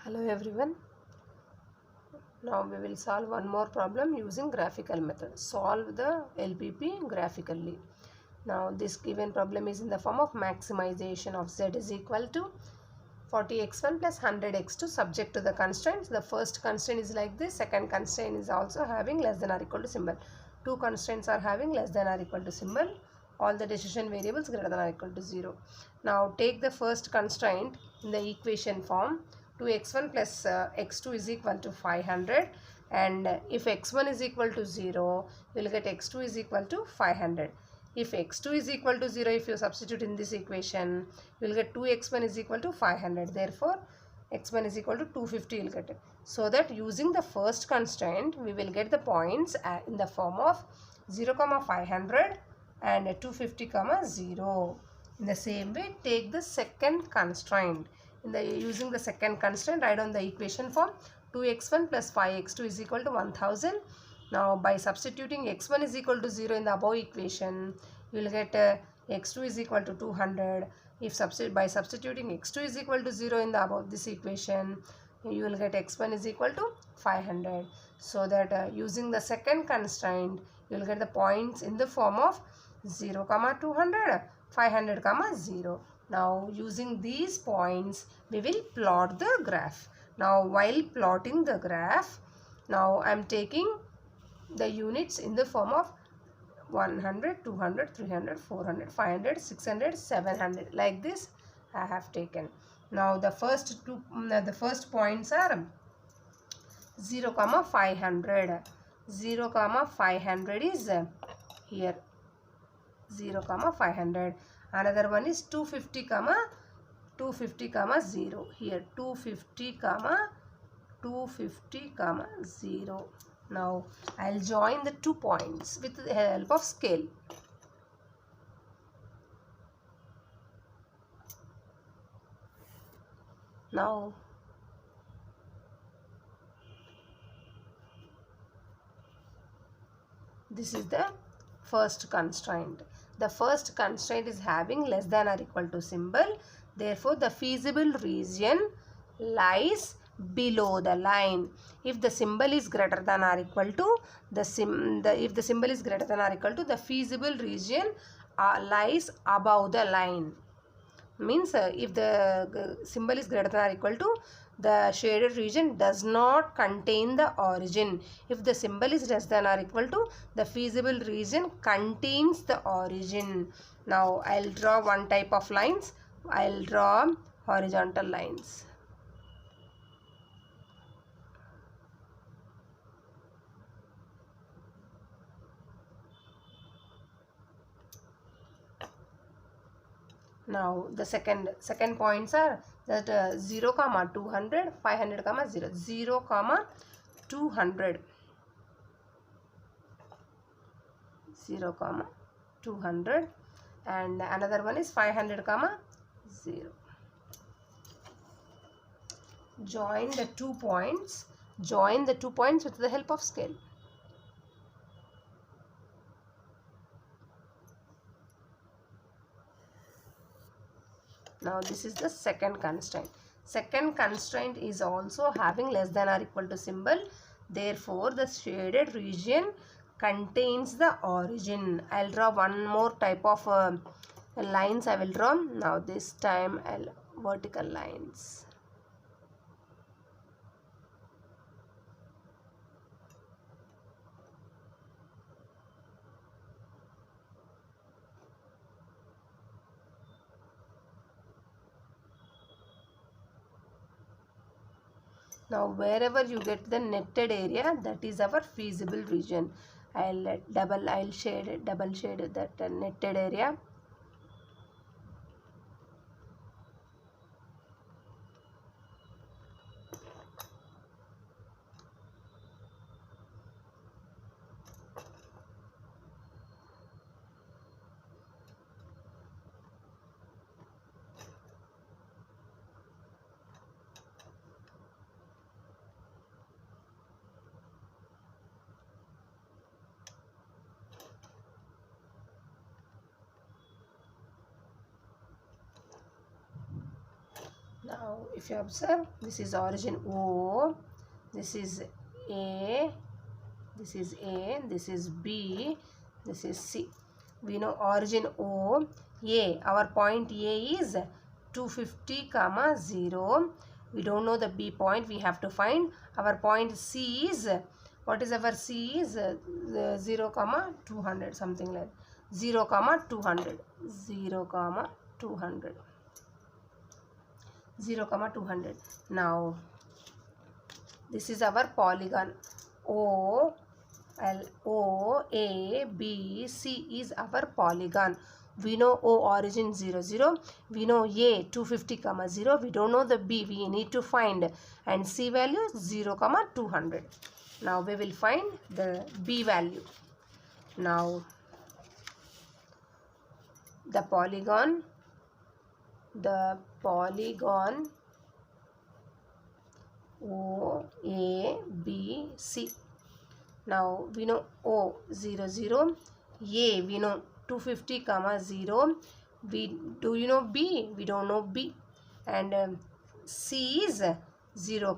Hello everyone. Now we will solve one more problem using graphical method. Solve the LPP graphically. Now this given problem is in the form of maximization of z is equal to 40x1 plus 100x2 subject to the constraints. The first constraint is like this. Second constraint is also having less than or equal to symbol. Two constraints are having less than or equal to symbol. All the decision variables greater than or equal to 0. Now take the first constraint in the equation form. 2x1 plus x2 is equal to 500, and if x1 is equal to 0, you will get x2 is equal to 500. If x2 is equal to 0, if you substitute in this equation, you will get 2x1 is equal to 500. Therefore, x1 is equal to 250 you will get it. So that using the first constraint, we will get the points in the form of 0, 500 and 250, 0. In the same way, take the second constraint. Using the second constraint, write on the equation form 2x1 plus 5x2 is equal to 1000. Now by substituting x1 is equal to 0 in the above equation, you will get x2 is equal to 200. If by substituting x2 is equal to 0 in the above this equation, you will get x1 is equal to 500. So that using the second constraint, you will get the points in the form of 0, 200, 500, 0. Now using these points, we will plot the graph. Now while plotting the graph, now I am taking the units in the form of 100, 200, 300, 400, 500, 600, 700. Like this I have taken. Now the first points are 0, 500. 0, 500 is here. 0, 500. Another one is 250, 0. Here 250, 250, 0. Now I'll join the 2 points with the help of scale. Now this is the first constraint. The first constraint is having less than or equal to symbol. Therefore, the feasible region lies below the line. If the symbol is greater than or equal to if the symbol is greater than or equal to, the feasible region lies above the line. Means if the symbol is greater than or equal to, the shaded region does not contain the origin. If the symbol is less than or equal to, the feasible region contains the origin. Now I'll draw one type of lines. I'll draw horizontal lines. Now the second points are that 0, 200, 500, 0. 0, 200. 0, 200, and another one is 500, 0. Join the 2 points. Join the 2 points with the help of scale. Now this is the second constraint. Second constraint is also having less than or equal to symbol. Therefore, the shaded region contains the origin. I'll draw one more type of lines I will draw. Now this time vertical lines. Now wherever you get the netted area, that is our feasible region. I'll shade that netted area. Now if you observe, this is origin O, this is A, this is A, this is B, this is C. We know origin O, A, our point A is 250, 0. We don't know the B point, we have to find. Our point C is, what is our C is 0, 200, something like 0, 200, 0, 200. 0, 200. Now this is our polygon. O A B C is our polygon. We know O origin 0, 0. We know A 250, 0. We don't know the B. We need to find, and C value 0, 200. Now we will find the B value. Now the polygon O A B C. Now we know O 0, 0. A we know 250, 0. Do you know B? We don't know B. And C is 0,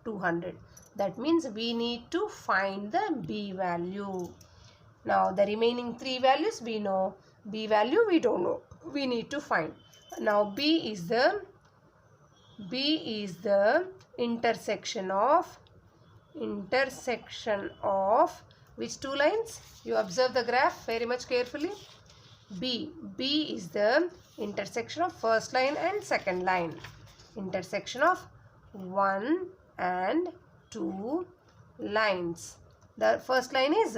200. That means we need to find the B value. Now the remaining three values we know. B value we don't know. We need to find. Now B is the intersection of which two lines? You observe the graph very much carefully. B is the intersection of first line and second line. Intersection of 1 and 2 lines. The first line is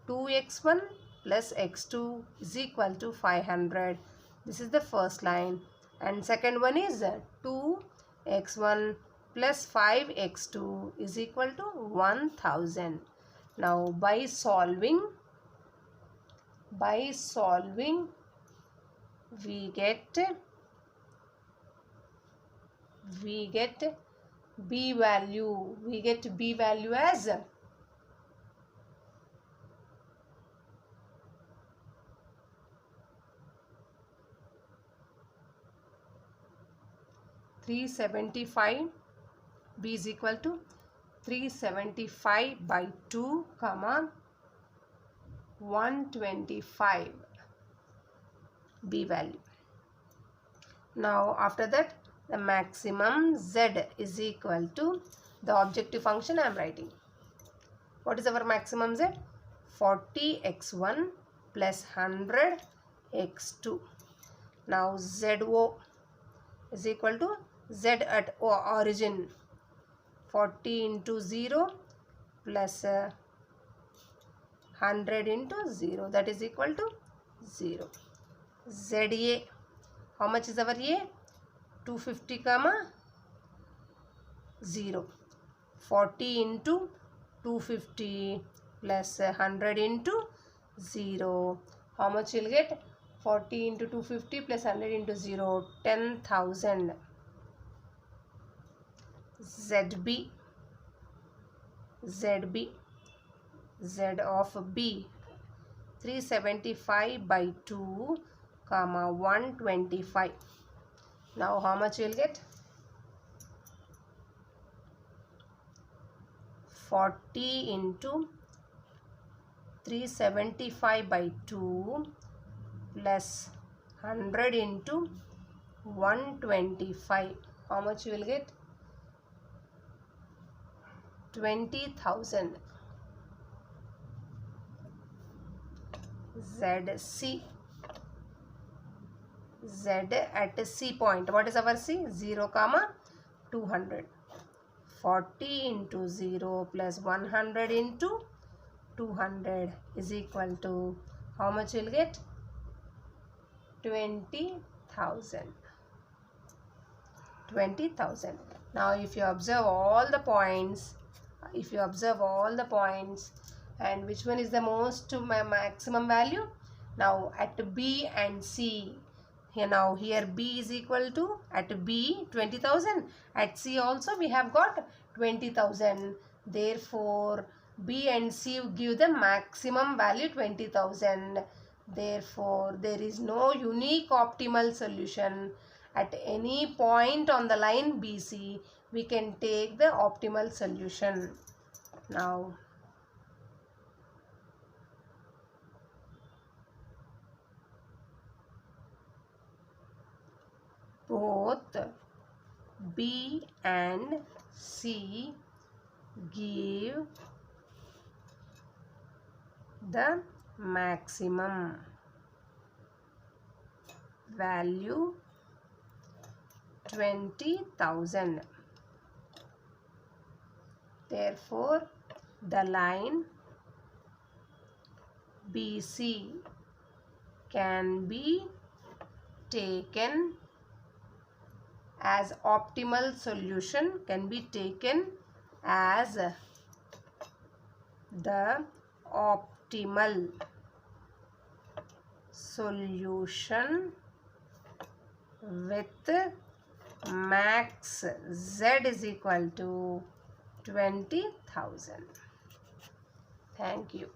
2x1 plus x2 is equal to 500. This is the first line. And second one is 2x1 plus 5x2 is equal to 1000. Now by solving we get B value. We get B value as 375. B is equal to 375 by 2, 125. B value. Now after that, the maximum Z is equal to the objective function I am writing. What is our maximum Z? 40x1 plus 100x2. Now ZO is equal to Z at origin, 40 into 0 plus 100 into 0, that is equal to 0. ZA, how much is our A? 250, 0. 40 into 250 plus 100 into 0. How much you will get? 40 into 250 plus 100 into 0, 10,000. ZB, Z of B, 375 by 2, 125. Now how much you will get? 40 into 375 by 2 plus 100 into 125. How much you will get? 20,000. ZC, Z at C point. What is our C? 0, 200. 40 into 0 plus 100 into 200 is equal to, how much you will get? 20,000. 20,000. Now if you observe all the points, and which one is the most maximum value? Now at B and C, here B is equal to, at B 20,000, at C also we have got 20,000. Therefore B and C give the maximum value 20,000. Therefore there is no unique optimal solution at any point on the line BC, we can take the optimal solution. Now, both B and C give the maximum value 20,000. Therefore, the line BC can be taken as optimal solution, can be taken as the optimal solution with max Z is equal to 20,000. Thank you.